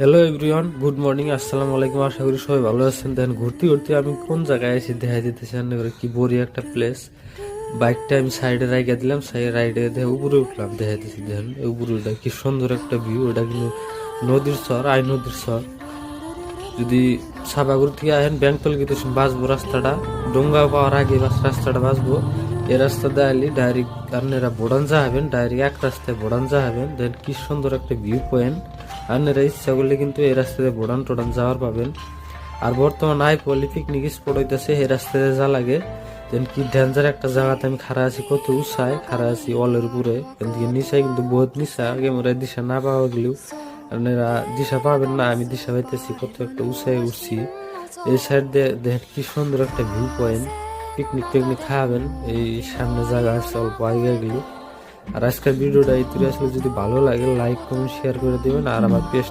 Hello everyone, good morning, আসসালামু আলাইকুম। আশা করি সবাই ভালো আছেন। দেখেন ঘুরতে ঘুরতে আমি কোন জায়গায় এসে দেখা দিতেছেন, এবারে কি বড়ি একটা প্লেস। বাইকটা আমি সাইডে রাইখা দিলাম, সাইডে রাইডে দেখে উপরে উঠলাম, দেখাইতেছি দেখেন উপরে উঠে কি সুন্দর একটা ভিউ। এটা কিন্তু নদীর চর, আই নদীর চর। যদি সাবাগুর থেকে আহেন ব্যাংকল গেতে বাঁচবো রাস্তাটা, ডোঙ্গা পাওয়ার আগে রাস্তাটা বাঁচবো। এই রাস্তা দিয়ে ডাইরেক্ট আপনারা বোডানজা হবেন, ডাইরেক্ট এক রাস্তায় বোডানজা হবেন। দেন কি সুন্দর একটা ভিউ পয়েন্ট। আপনারা ইচ্ছা করলে কিন্তু এই রাস্তাতে বোডান টোডান যাওয়ার পাবেন। আর বর্তমান আই পলি পিকনিক স্পট হইতেছে এই রাস্তাতে যা লাগে। দেন কি ডেঞ্জার একটা জায়গাতে আমি খাড়া আছি, কত উৎসায় খাড়া আছি অলের উপরে। এদিকে নিচায় কিন্তু বহুত নিচা, আগে মোরা দিশা না পাওয়া গেলেও আপনারা দিশা পাবেন না। আমি দিশা পাইতেছি, কত একটা উৎসাহে উঠছি। এই সাইড দিয়ে দেখেন কি সুন্দর একটা ভিউ পয়েন্ট। পিকনিক খাওয়াবেন, এই সামনে জায়গা আছে অল্প আগে গেলে। আর আজকের ভিডিওটা এই তুলে আসলে যদি ভালো লাগে লাইক কমেন্ট শেয়ার করে দেবেন। আর আমার পেজ